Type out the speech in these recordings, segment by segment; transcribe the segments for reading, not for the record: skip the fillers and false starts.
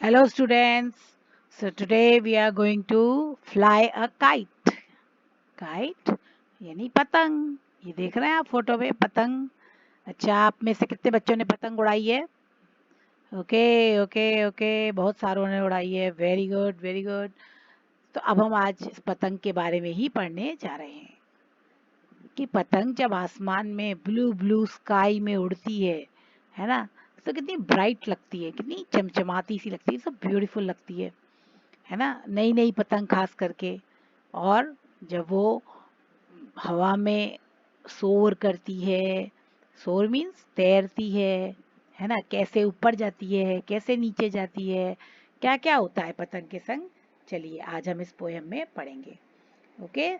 Hello students. So today we are going to fly a kite. Kite यानी पतंग। ये देख रहे हैं आप फोटो में पतंग। अच्छा, आप में से कितने बच्चों ने पतंग उड़ाई है? ओके ओके ओके, बहुत सारों ने उड़ाई है। Very good very good. तो अब हम आज इस पतंग के बारे में ही पढ़ने जा रहे हैं कि पतंग जब आसमान में ब्लू ब्लू स्काई में उड़ती है ना, तो कितनी ब्राइट लगती है, कितनी चमचमाती सी लगती है, सब ब्यूटीफुल लगती है ना। नई नई पतंग खास करके। और जब वो हवा में सोर करती है, सोर मीन्स तैरती है ना, कैसे ऊपर जाती है, कैसे नीचे जाती है, क्या क्या होता है पतंग के संग। चलिए आज हम इस पोयम में पढ़ेंगे। ओके,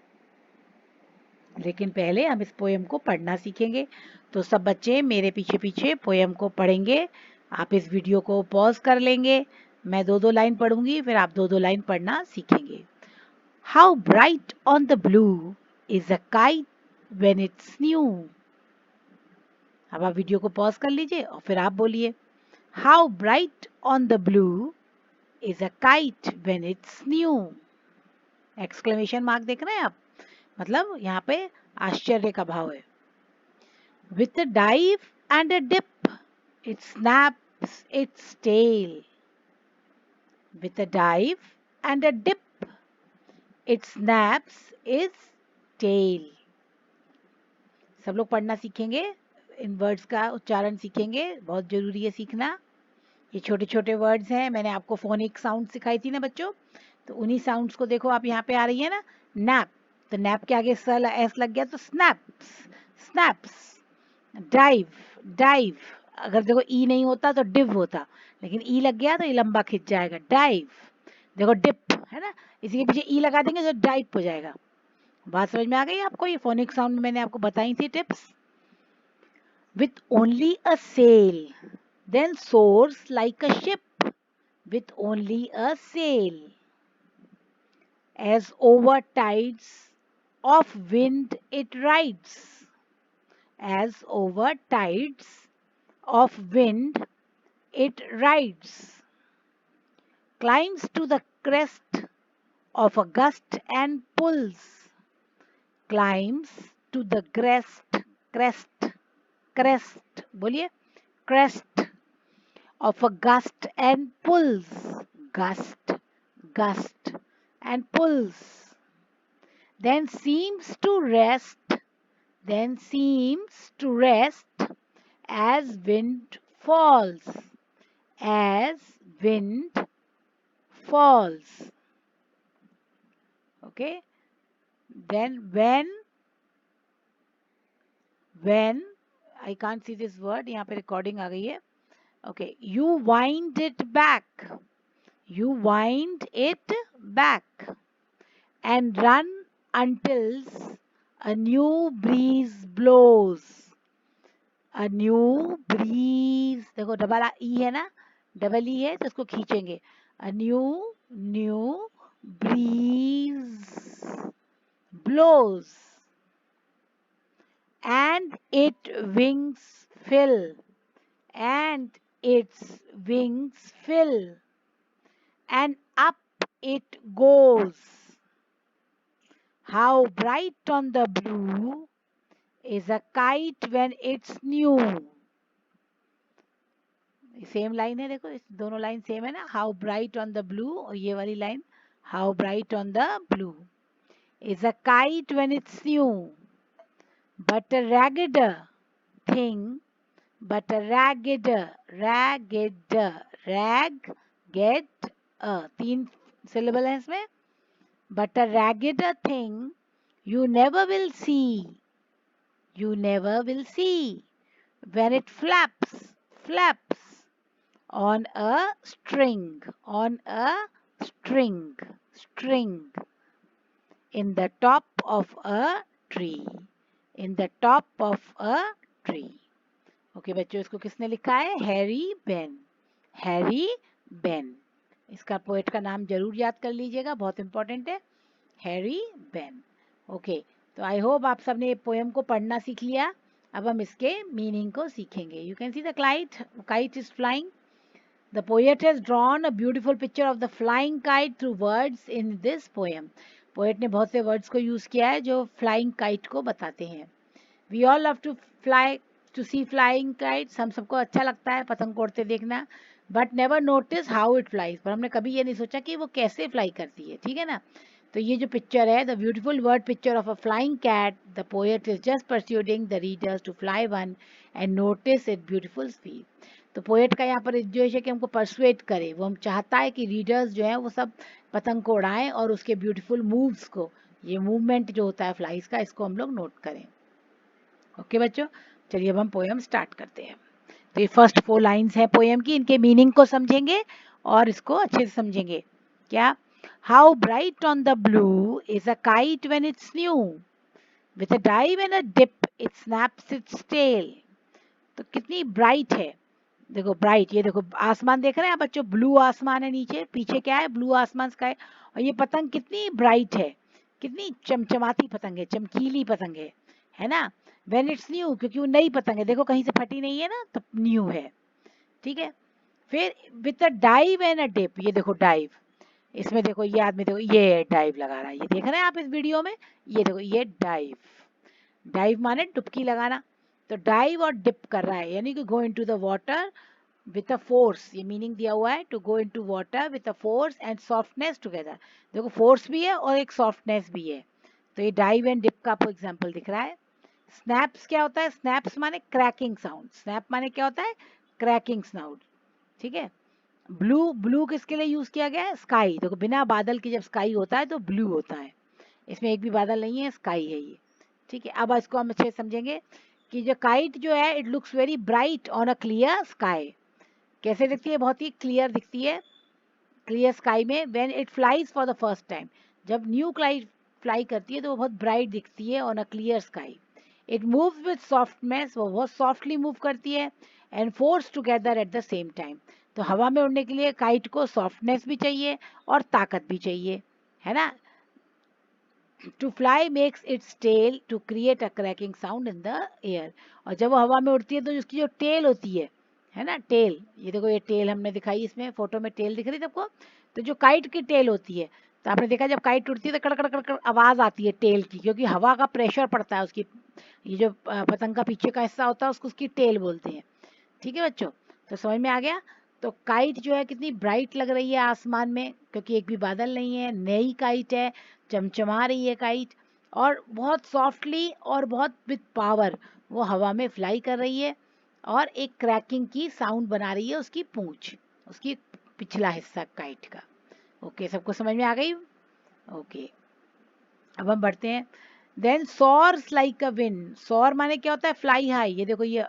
लेकिन पहले हम इस पोयम को पढ़ना सीखेंगे। तो सब बच्चे मेरे पीछे पीछे पोयम को पढ़ेंगे। आप इस वीडियो को पॉज कर लेंगे। मैं दो दो लाइन पढ़ूंगी, फिर आप दो दो लाइन पढ़ना सीखेंगे। How bright on the blue is a kite when it's new. अब आप वीडियो को पॉज कर लीजिए और फिर आप बोलिए How bright on the blue is a kite when it's new. Exclamation mark देख रहे हैं आप, मतलब यहाँ पे आश्चर्य का भाव है। With a dive and a dip, it snaps its tail. With a dive and a dip, it snaps its tail. सब लोग पढ़ना सीखेंगे, इन वर्ड्स का उच्चारण सीखेंगे, बहुत जरूरी है सीखना। ये छोटे छोटे वर्ड्स हैं, मैंने आपको फोनिक साउंड सिखाई थी ना बच्चों, तो उन्हीं साउंड्स को देखो आप यहाँ पे आ रही है ना। नैप, तो नैप के आगे एस लग गया तो स्नैप्स, स्नैप्स। डाइव, डाइव, अगर देखो ई नहीं होता तो डिव होता, लेकिन ई लग गया तो ये लंबा खिंच जाएगा। डाइव, देखो डिप है ना, इसी के पीछे ई लगा देंगे तो डाइव हो जाएगा। बात समझ में आ गई आपको? ये फोनिक साउंड मैंने आपको बताई थी tips. With only a sail, then soars like a ship with only a sail. As over tides of wind it rides, as over tides of wind it rides. Climbs to the crest of a gust and pulls, climbs to the crest, crest, बोलिए, crest of a gust and pulls, gust, gust, and pulls. Then seems to rest, then seems to rest as wind falls, as wind falls. Okay, then when I can't see this word, यहाँ पे recording आ गई है. Okay, you wind it back, you wind it back and run until a new breeze blows. A new breeze, देखो double E है ना, double E है तो इसको खींचेंगे। A new breeze blows and its wings fill, and its wings fill, and up it goes. How bright on the blue is a kite when it's new. Same line है, देखो इस दोनों line same है ना। How bright on the blue, और ये वाली line how bright on the blue is a kite when it's new, but a ragged thing, but a ragged, ragged, rag, get, तीन सिलेबल है इसमें। But a ragged thing you never will see, you never will see when it flaps, flaps on a string, on a string, string in the top of a tree, in the top of a tree. Okay बच्चों, इसको किसने लिखा है? Harry Ben, Harry Ben. इसका poet का नाम जरूर याद कर लीजिएगा, बहुत इंपॉर्टेंट है, हैरी बेन। ओके, तो आई होप आप सबने ये पोएम को पढ़ना सीख लिया। अब हम इसके मीनिंग को सीखेंगे। You can see the kite, kite is flying, The poet has drawn a beautiful picture of the flying kite through words in this poem. Poet ने बहुत से words को use किया है जो flying kite को बताते हैं. We all love to fly, to see flying kites. हम सबको अच्छा लगता है पतंग को उड़ते देखना. But never notice how it flies. पर हमने कभी ये नहीं सोचा कि वो कैसे fly करती है. ठीक है ना. तो ये जो पिक्चर है, the beautiful word picture of a flying cat, the poet is just persuading the readers to fly one and notice its beautiful speed. तो पोएट का यहाँ पर जो है कि हमको परसुएट करे, वो हम चाहता है कि रीडर्स जो है वो सब पतंग को उड़ाएं और उसके ब्यूटीफुल मूव्स को, ये मूवमेंट जो होता है फ्लाइज का, इसको हम लोग नोट करें. ओके बच्चों, चलिए अब हम पोएम स्टार्ट करते हैं. तो ये फर्स्ट 4 लाइन्स है पोएम की, इनके मीनिंग को समझेंगे और इसको अच्छे से समझेंगे. क्या? How bright on the blue is a kite when it's new, with a dive and a dip it snaps its tail. तो कितनी ब्राइट है, देखो ब्राइट, ये देखो आसमान देख रहे हैं आप बच्चों, ब्लू आसमान है नीचे, पीछे क्या है, ब्लू आसमान स्काई. और ये पतंग कितनी ब्राइट है, कितनी चमचमाती पतंग है, चमकीली पतंग है ना. व्हेन इट्स न्यू, क्योंकि वो नई पतंग है, देखो कहीं से फटी नहीं है ना, तो न्यू है. ठीक है. फिर with a dive and a dip, ये देखो डाइव, इसमें देखो ये आदमी, देखो ये डाइव लगा रहा है, ये देख रहे हैं आप इस वीडियो में, ये देखो ये डाइव. डाइव माने डुबकी लगाना. तो डाइव और डिप कर रहा है, यानी कि go into the water with a force, ये मीनिंग दिया हुआ है, to go into water with a force and softness together. देखो फोर्स भी है और एक सॉफ्टनेस भी है. तो ये डाइव एंड डिप का आपको एग्जांपल दिख रहा है. स्नैप्स क्या होता है? स्नैप्स माने क्रैकिंग साउंड. स्नैप माने क्या होता है? Cracking sound. ठीक है. ब्लू, ब्लू किसके लिए यूज किया गया है? स्काई. देखो बिना बादल के जब स्काई होता है तो ब्लू होता है, इसमें एक भी बादल नहीं है, स्काई है ये. ठीक है. अब इसको हम अच्छे से समझेंगे कि जो काइट जो है, it looks very bright on a clear sky. कैसे दिखती है? बहुत ही क्लियर दिखती है क्लियर स्काई में. When it flies for the first time, जब न्यू क्लाइट फ्लाई करती है तो वो बहुत ब्राइट दिखती है on a clear sky. It moves with softness, वो बहुत सॉफ्टली मूव करती है. And force together at the same time. तो हवा में उड़ने के लिए काइट को सॉफ्टनेस भी चाहिए और ताकत भी चाहिए, है ना. To fly makes its tail to create a cracking sound in the air. और जब वो हवा में उड़ती है तो उसकी जो टेल होती है ना, टेल, ये देखो ये टेल हमने दिखाई, इसमें फोटो में टेल दिख रही है सबको. तो जो काइट की टेल होती है, तो आपने देखा जब काइट उड़ती है तो कड़ कड़ कड़ कड़ आवाज आती है टेल की, क्योंकि हवा का प्रेशर पड़ता है उसकी, ये जो पतंग का पीछे का हिस्सा होता है उसको उसकी टेल बोलते हैं. ठीक है बच्चों, तो समझ में आ गया. तो काइट जो है कितनी ब्राइट लग रही है आसमान में, क्योंकि एक भी बादल नहीं है, नई काइट है, चमचमा रही है काइट, और बहुत सॉफ्टली और बहुत विद पावर वो हवा में फ्लाई कर रही है, और एक क्रैकिंग की साउंड बना रही है उसकी पूंछ, उसकी पिछला हिस्सा काइट का. ओके, सबको समझ में आ गई. ओके, अब हम बढ़ते हैं. Then soars like a wind. Soar माने क्या होता है? Fly high. ये देखो ये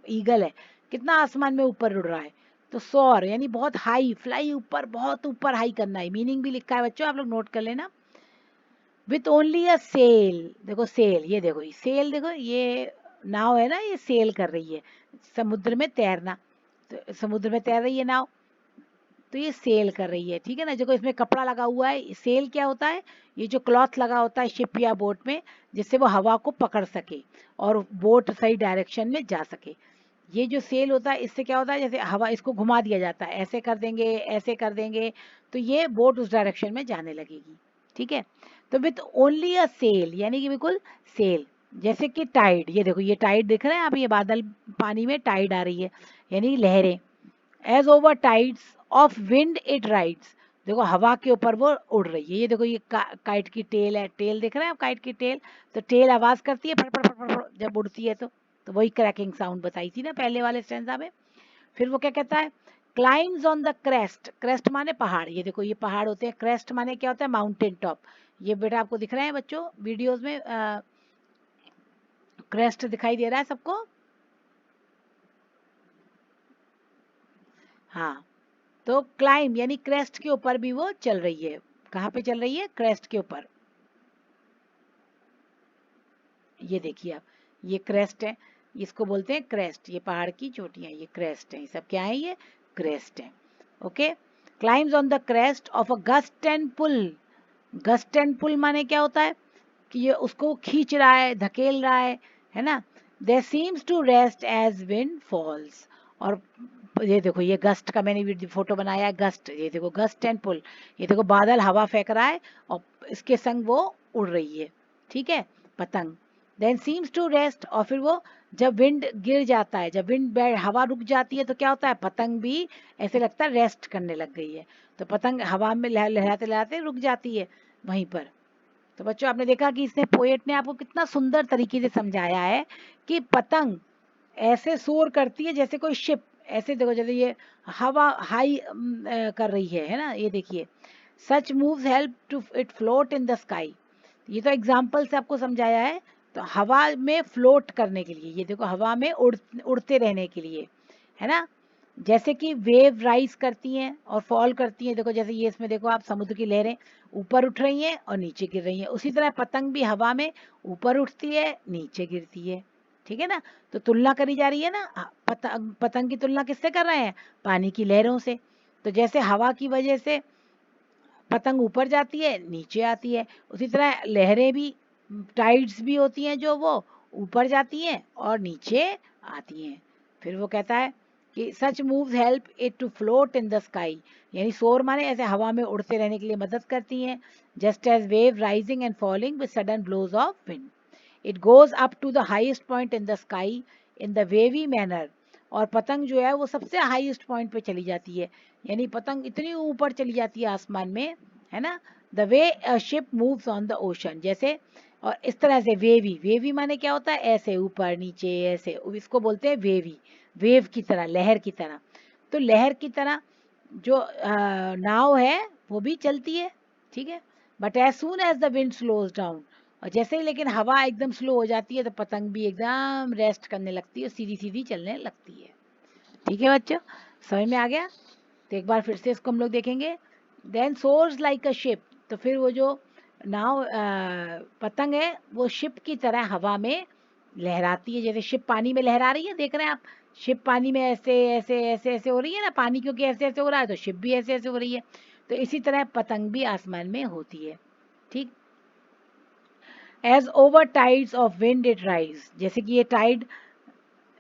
ईगल है, कितना आसमान में ऊपर उड़ रहा है. तो सोर यानी बहुत हाई, फ्लाई ऊपर, बहुत ऊपर हाई करना है. मीनिंग भी लिखा है बच्चों, आप लोग नोट कर लेना. With only a sail. देखो सेल, ये देखो ये सेल, देखो ये नाव है ना, ये सेल कर रही है, समुद्र में तैरना. तो समुद्र में तैर रही है नाव, तो ये सेल कर रही है. ठीक है ना. देखो इसमें कपड़ा लगा हुआ है. सेल क्या होता है? ये जो क्लॉथ लगा होता है शिप या बोट में, जिससे वो हवा को पकड़ सके और बोट सही डायरेक्शन में जा सके. ये जो सेल होता है, इससे क्या होता है, जैसे हवा, इसको घुमा दिया जाता है, ऐसे कर देंगे, ऐसे कर देंगे, तो ये बोट उस डायरेक्शन में जाने लगेगी. ठीक है. तो विथ ओनली अ सेल, यानी कि बिल्कुल सेल. जैसे कि टाइड, ये देखो ये टाइड दिख रहा है आप, ये बादल, पानी में टाइड आ रही है, यानी लहरें. As over tides of wind it rides. देखो हवा के ऊपर वो उड़ रही है. ये देखो ये काइट की टेल है, टेल दिख रहा है आप, काइट की टेल. तो टेल आवाज करती है फट फट फट फट जब उड़ती है. तो वही क्रैकिंग साउंड बताई थी ना पहले वाले स्टैंजा में. फिर वो क्या कहता है? Climbs on the crest. Crest माने पहाड़. ये देखो ये पहाड़ होते हैं. क्रेस्ट माने क्या होता है? Mountain top. ये बेटा आपको दिख रहे हैं बच्चों वीडियोस में, क्रेस्ट दिखाई दे रहा है सबको? हाँ. तो क्लाइम यानी क्रेस्ट के ऊपर भी वो चल रही है. कहाँ पे चल रही है? क्रेस्ट के ऊपर. ये देखिए आप, ये क्रेस्ट है, इसको बोलते हैं क्रेस्ट. ये पहाड़ की चोटियां, ये क्रेस्ट है. ये सब क्या है? ये क्रेस्ट है. Okay. Climbs on the crest of a gust and pull. Gust and pull माने क्या होता है? कि ये उसको खींच रहा है, धकेल रहा है ना. There seems to rest as wind falls. और ये देखो ये गस्ट का मैंने फोटो बनाया है, गस्ट, ये देखो गस्ट एंड पुल, ये देखो बादल हवा फेंक रहा है और इसके संग वो उड़ रही है, ठीक है, पतंग। देन सीम्स टू रेस्ट, और फिर वो जब विंड गिर जाता है, जब विंड हवा रुक जाती है तो क्या होता है, पतंग भी ऐसे लगता है रेस्ट करने लग गई है, तो पतंग हवा में लहराते लहराते रुक जाती है वहीं पर। तो बच्चों आपने देखा कि इसने पोएट ने आपको कितना सुंदर तरीके से समझाया है कि पतंग ऐसे शोर करती है जैसे कोई शिप, ऐसे देखो जैसे ये हवा हाई कर रही है ना, ये देखिए, such moves help to it float in the sky. ये तो एग्जाम्पल से आपको समझाया है, तो हवा में फ्लोट करने के लिए, ये देखो हवा में उड़ते रहने के लिए, है ना, जैसे कि वेव राइज करती हैं और फॉल करती हैं, देखो जैसे ये इसमें देखो आप, समुद्र की लहरें ऊपर उठ रही हैं और नीचे गिर रही हैं, उसी तरह पतंग भी हवा में ऊपर उठती है नीचे गिरती है, ठीक है ना। तो तुलना करी जा रही है ना, पतंग की तुलना किससे कर रहे हैं, पानी की लहरों से। तो जैसे हवा की वजह से पतंग ऊपर जाती है नीचे आती है, उसी तरह लहरें भी, टाइड्स भी होती हैं जो वो ऊपर जाती हैं और नीचे आती हैं। फिर वो कहता है कि such moves help it to float in the sky, यानी शोर माने ऐसे हवा में उड़ते रहने के लिए मदद करती हैं, just as wave rising and falling with sudden blows of wind, it goes up to the highest point in the sky in the wavy manner. और पतंग जो है वो सबसे हाईएस्ट पॉइंट पे चली जाती है, यानी पतंग इतनी ऊपर चली जाती है आसमान में, है ना, the way a ship moves on the ocean, जैसे, और इस तरह से वेवी, वेवी माने क्या होता है, ऐसे ऊपर नीचे ऐसे, इसको बोलते हैं वेवी, वेव की तरह, लहर की तरह। तो लहर की तरह जो नाव है वो भी चलती है, ठीक है, but as soon as the wind slows down, और जैसे ही लेकिन हवा एकदम स्लो हो जाती है तो पतंग भी एकदम रेस्ट करने लगती है, सीधी सीधी चलने लगती है, ठीक है बच्चों, समझ में आ गया। तो एक बार फिर से इसको हम लोग देखेंगे। Then soars like a ship, तो फिर वो जो नाव पतंग है वो शिप की तरह हवा में लहराती है, जैसे शिप पानी में लहरा रही है, देख रहे हैं आप, शिप पानी में ऐसे ऐसे ऐसे ऐसे हो रही है ना, पानी क्योंकि ऐसे ऐसे हो रहा है तो शिप भी ऐसे ऐसे हो रही है, तो इसी तरह पतंग भी आसमान में होती है, ठीक। As over tides of wind it rise, जैसे कि ये टाइड,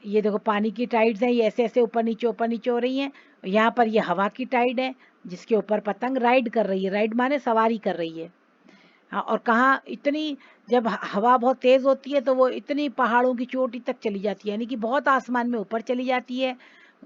ये देखो पानी की टाइड्स हैं, ये ऐसे ऐसे ऊपर नीचे हो रही हैं, यहाँ पर ये हवा की टाइड है जिसके ऊपर पतंग राइड कर रही है, राइड माने सवारी कर रही है। हाँ, और कहाँ इतनी, जब हवा बहुत तेज होती है तो वो इतनी पहाड़ों की चोटी तक चली जाती है, यानी कि बहुत आसमान में ऊपर चली जाती है,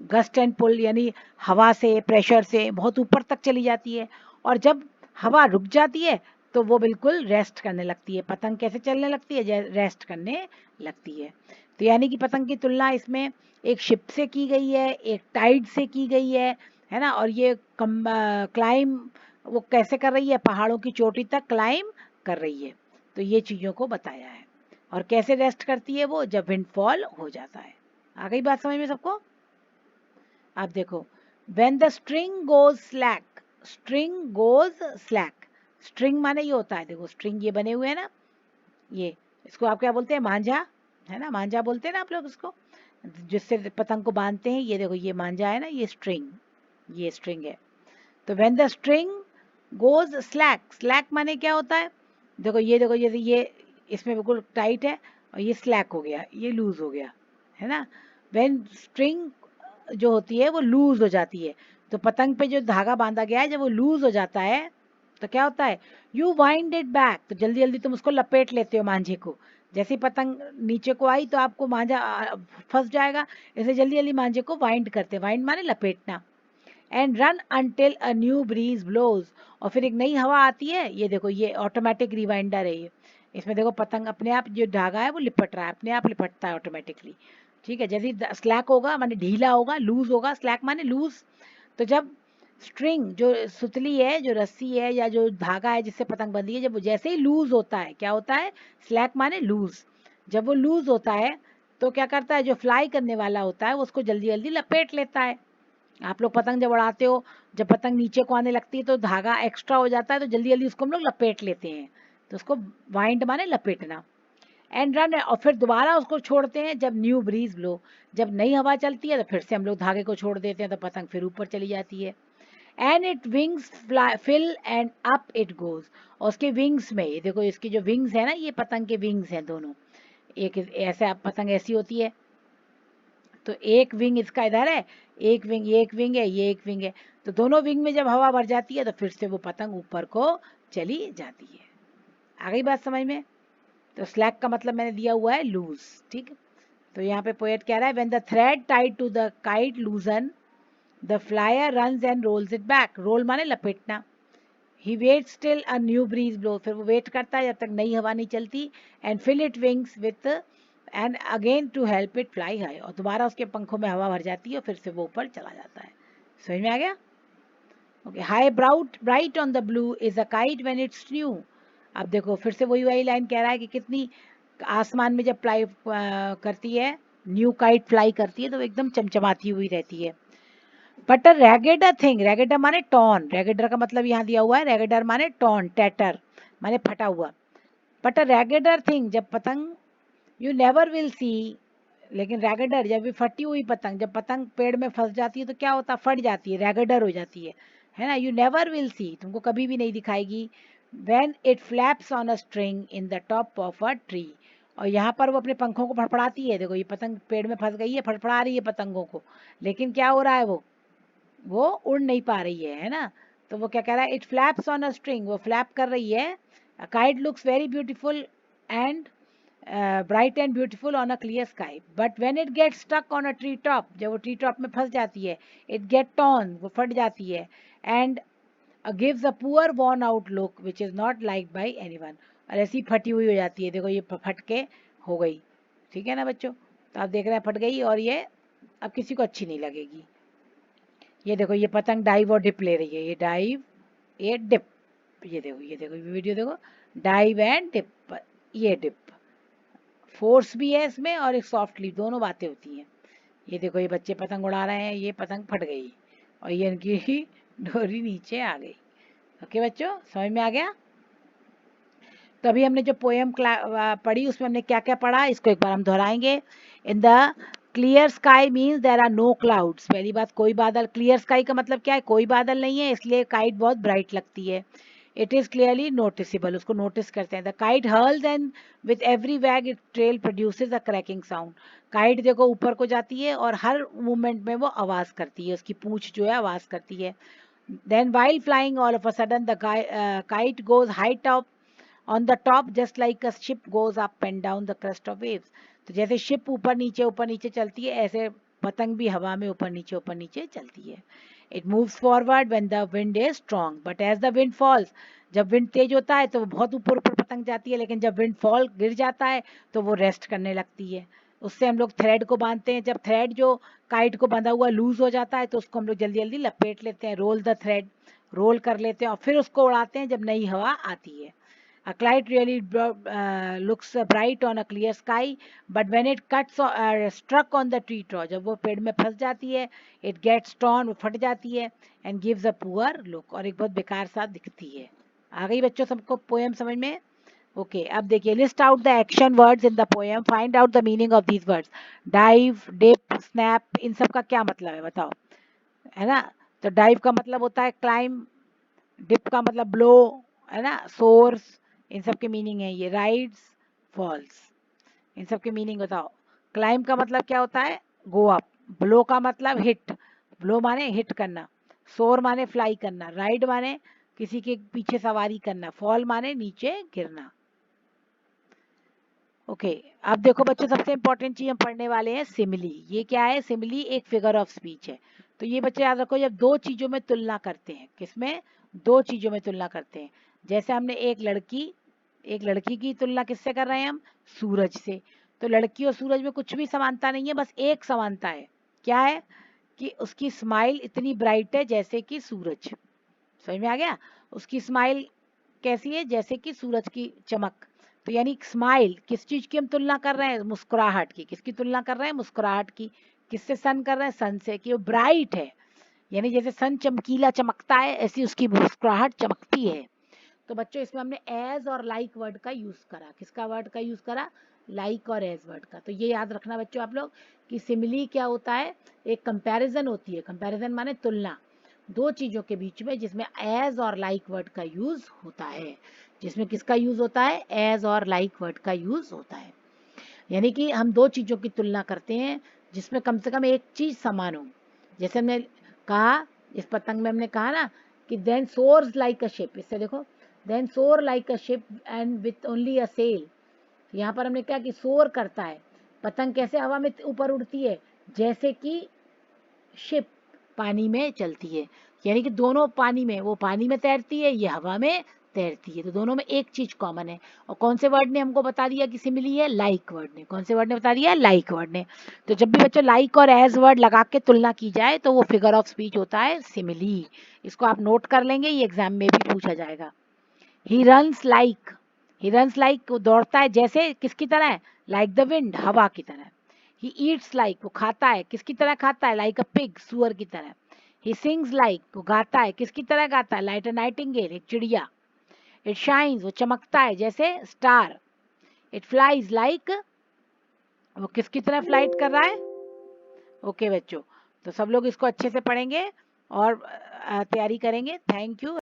गस्ट एंड पुल यानी हवा से, प्रेशर से बहुत ऊपर तक चली जाती है, और जब हवा रुक जाती है तो वो बिल्कुल रेस्ट करने लगती है, पतंग कैसे चलने लगती है, रेस्ट करने लगती है। तो यानी कि पतंग की तुलना इसमें एक शिप से की गई है, एक टाइड से की गई है ना, और ये क्लाइम वो कैसे कर रही है, पहाड़ों की चोटी तक क्लाइम कर रही है, तो ये चीज़ों को बताया है। और कैसे रेस्ट करती है वो, जब विंडफॉल हो जाता है। आ गई बात समझ में सबको। आप देखो, when the string goes slack, string goes slack, string माने ये होता है, देखो string ये बने हुए हैं ना, ये, इसको आप क्या बोलते हैं, मांझा, है ना, मांझा बोलते हैं ना आप लोग इसको, जिससे पतंग को बांधते हैं, ये देखो ये मांझा है ना, ये स्ट्रिंग, ये स्ट्रिंग है। तो when the string goes slack, slack माने क्या होता है, देखो ये, देखो ये इसमें बिल्कुल टाइट है और ये स्लैक हो गया, ये लूज हो गया, है ना। when string जो होती है वो लूज हो जाती है, तो पतंग पे जो धागा बांधा गया है जब वो लूज हो जाता है तो क्या होता है, यू वाइंड इट बैक, तो जल्दी जल्दी तुम उसको लपेट लेते हो मांझे को, जैसे ही पतंग नीचे को आई तो आपको मांझा फंस जाएगा, इसलिए जल्दी जल्दी मांझे को वाइंड करते हैं, वाइंड माने लपेटना। And run until a new breeze blows, और फिर एक नई हवा आती है, ये देखो ये ऑटोमेटिक रिवाइंडर है ये, इसमें देखो पतंग अपने आप जो धागा है वो लिपट रहा है, अपने आप लिपटता है ऑटोमेटिकली, ठीक है। जैसे स्लैक होगा माने ढीला होगा, लूज होगा, स्लैक माने लूज, तो जब स्ट्रिंग जो सुतली है, जो रस्सी है या जो धागा है जिससे पतंग बंधी है, जब वो जैसे ही लूज होता है, क्या होता है, स्लैक माने लूज, जब वो लूज होता है तो क्या करता है, जो फ्लाई करने वाला होता है वो उसको जल्दी जल्दी लपेट लेता है। आप लोग पतंग जब उड़ाते हो, जब पतंग नीचे को आने लगती है तो धागा एक्स्ट्रा हो जाता है, तो जल्दी जल्दी उसको हम लोग लपेट लेते हैं, तो उसको वाइंड माने लपेटना। एंड रन, और फिर दोबारा उसको छोड़ते हैं जब न्यू ब्रीज ब्लो, जब नई हवा चलती है तो फिर से हम लोग धागे को छोड़ देते हैं, तो पतंग फिर ऊपर चली जाती है। And it wings fill and up it goes, और उसके विंग्स में, ये देखो इसकी जो विंग्स है ना, ये पतंग के विंग्स हैं दोनों, एक ऐसे पतंग ऐसी होती है, तो एक विंग इसका इधर है, एक विंग है, ये एक विंग है, तो दोनों विंग में जब हवा भर जाती है तो फिर से वो पतंग ऊपर को चली जाती है। आ गई बात समझ में? तो स्लैक का मतलब मैंने दिया हुआ है लूज, ठीक है। तो यहाँ पे पोएट कह रहा है when the thread tied to the kite loosen the flyer runs and rolls it back. Roll माने लपेटना। He waits till a new breeze blow, फिर वो वेट करता है जब तक नई हवा नहीं चलती, and fill it wings with and again to help it fly high, और दोबारा उसके पंखों में हवा भर जाती है और फिर से वो ऊपर चला जाता है। समझ में आ गया? Okay, high bright on the blue is a kite when it's new. अब देखो फिर से वही लाइन कह रहा है कि कितनी आसमान में जब फ्लाई करती है, न्यू काइट फ्लाई करती है तो एकदम चमचमाती हुई रहती है। बट अ रेगेडर थिंग, रेगेडर माने टॉन, रेगेडर का मतलब यहाँ दिया हुआ है, रेगेडर माने टॉन, टैटर माने फटा हुआ। बट अ रेगेडर थिंग, जब पतंग यू नेवर विल सी, लेकिन रैगेडर जब भी फटी हुई पतंग, जब पतंग पेड़ में फंस जाती है तो क्या होता है, फट जाती है, रैगेडर हो जाती है ना। यू नेवर विल सी, तुमको कभी भी नहीं दिखाएगी। When it flaps on a string in the top of a tree, और यहाँ पर वो अपने पंखों को फड़फड़ाती है। देखो ये पतंग पेड़ में फंस गई है, फड़फड़ा रही है पतंगों को, लेकिन क्या हो रहा है, वो उड़ नहीं पा रही है ना। तो वो क्या कह रहा है, it flaps on a string, वो फ्लैप कर रही है। Kite looks very beautiful and bright and beautiful on a clear sky, but when it get stuck on a tree top, जब वो ट्री टॉप में फंस जाती है, इट गेट टॉन, वो फट जाती है, and gives a poor worn out look which is not like by anyone, और ऐसी फटी हुई हो जाती है। देखो ये फट के हो गई, ठीक है ना बच्चों। तो आप देख रहे हैं फट गई, और ये अब किसी को अच्छी नहीं लगेगी। ये देखो ये पतंग डाइव और डिप ले रही है, ये डाइव, ये डिप, ये देखो, ये देखो, ये वीडियो देखो, डाइव एंड डिप, ये डिप, फोर्स भी है इसमें और एक सॉफ्टली, दोनों बातें होती हैं। ये देखो ये बच्चे पतंग उड़ा रहे हैं, ये पतंग फट गई और ये इनकी डोरी नीचे आ गई। ओके बच्चों, समझ में आ गया? तो अभी हमने जो पोएम पढ़ी उसमें हमने क्या क्या पढ़ा, इसको एक बार हम दोहराएंगे। In the clear sky means there are no clouds, पहली बात कोई बादल, क्लियर स्काई का मतलब क्या है, कोई बादल नहीं है, इसलिए काइट बहुत ब्राइट लगती है। इट इज क्लियरली नोटिसेबल, उसको नोटिस करते हैं। The kite hurls and with every wag it trail produces a cracking sound, kite देखो ऊपर को जाती है और हर मूवमेंट में वो आवाज करती है, उसकी पूंछ जो है आवाज करती है। Then while flying all of a sudden the kite goes high top on the top just like a ship goes up and down the crest of waves। तो जैसे शिप ऊपर नीचे चलती है, ऐसे पतंग भी हवा में ऊपर नीचे चलती है। It moves forward when the wind is strong but as the wind falls, जब विंड तेज होता है तो वो बहुत ऊपर ऊपर पतंग जाती है, लेकिन जब विंड फॉल गिर जाता है तो वो रेस्ट करने लगती है। उससे हम लोग थ्रेड को बांधते हैं, जब थ्रेड जो काइट को बंधा हुआ लूज हो जाता है तो उसको हम लोग जल्दी जल्दी लपेट लेते हैं, रोल द थ्रेड, रोल कर लेते हैं और फिर उसको उड़ाते हैं जब नई हवा आती है। A kite really looks bright on a clear sky, but when it cuts struck on the tree top, जब वो पेड़ में फंस जाती है, it gets torn, वो फट जाती है, and gives a poor look, और एक बहुत बेकार सा दिखती है। आ गई बच्चों सबको पोएम समझ में? ओके अब देखिए, list out the action words in the poem, find out the meaning of these words. Dive, dip, snap, इन सब का क्या मतलब है बताओ, है ना। तो डाइव का मतलब होता है क्लाइम, डिप का मतलब ब्लो, है ना, सोर्स, इन सब के मीनिंग है ये, राइड्स, फॉल्स, इन सब के मीनिंग बताओ। क्लाइम का मतलब क्या होता है, गो अप, ब्लो का मतलब हिट, ब्लो माने हिट करना, सोर माने फ्लाई करना, राइड माने किसी के पीछे सवारी करना, फॉल माने नीचे गिरना। ओके अब देखो बच्चों, सबसे इंपॉर्टेंट चीज हम पढ़ने वाले हैं सिमिली। ये क्या है, सिमिली एक फिगर ऑफ स्पीच है। तो ये बच्चे याद रखो, जब दो चीजों में तुलना करते हैं, किसमें, दो चीजों में तुलना करते हैं। जैसे हमने एक लड़की की तुलना किससे कर रहे हैं हम, सूरज से। तो लड़की और सूरज में कुछ भी समानता नहीं है, बस एक समानता है, क्या है, कि उसकी स्माइल इतनी ब्राइट है जैसे कि सूरज। समझ में आ गया? उसकी स्माइल कैसी है, जैसे कि सूरज की चमक। तो यानी स्माइल किस चीज की हम तुलना कर रहे हैं, मुस्कुराहट की। किसकी तुलना कर रहे हैं, मुस्कुराहट की। किससे, सन कर रहे हैं, सन से, कि वो ब्राइट है, यानी जैसे सन चमकीला चमकता है ऐसी उसकी मुस्कुराहट चमकती है। तो बच्चों इसमें हमने एज और लाइक वर्ड का यूज करा। किसका वर्ड का यूज करा, लाइक और एज वर्ड का। तो ये याद रखना बच्चों आप लोग कि सिमिली क्या होता है, एक कंपैरिजन होती है। कंपैरिजन माने तुलना दो चीजों के बीच में, जिसमें एज और लाइक वर्ड का यूज होता है। जिसमें किसका यूज होता है, एज और लाइक वर्ड का यूज होता है। यानी कि हम दो चीजों की तुलना करते हैं जिसमें कम से कम एक चीज समान हो। जैसे हमने कहा, इस पतंग में हमने कहा ना कि then soars like a ship, इससे देखो then soar like a ship and with only a sail. यहाँ पर हमने क्या कि सोर करता है, पतंग कैसे हवा में ऊपर उड़ती है, जैसे कि शिप पानी में चलती है। यानी कि दोनों पानी में, वो पानी में तैरती है, ये हवा में तैरती है, तो दोनों में एक चीज कॉमन है। और कौन से वर्ड ने हमको बता दिया कि सिमिली है? लाइक वर्ड ने। कौन से वर्ड ने बता दिया? लाइक वर्ड ने। तो जब भी बच्चों लाइक और एज वर्ड लगा के तुलना की जाए तो वो फिगर ऑफ स्पीच होता है सिमिली। इसको आप नोट कर लेंगे, ये एग्जाम में भी पूछा जाएगा। He runs like, he runs like, वो दौड़ता है जैसे, किसकी तरह है? लाइक द विंड, हवा की तरह। ही ईट्स लाइक, वो खाता है, किसकी तरह खाता है? लाइक अ पिग, सुअर की तरह। ही सिंग्स लाइक, वो गाता है, किसकी तरह गाता है? लाइक अ नाइटिंगेल, एक चिड़िया। इट शाइन्स, वो चमकता है जैसे स्टार। इट फ्लाइज लाइक, वो किसकी तरह फ्लाइट कर रहा है? ओके बच्चों, तो सब लोग इसको अच्छे से पढ़ेंगे और तैयारी करेंगे। Thank you.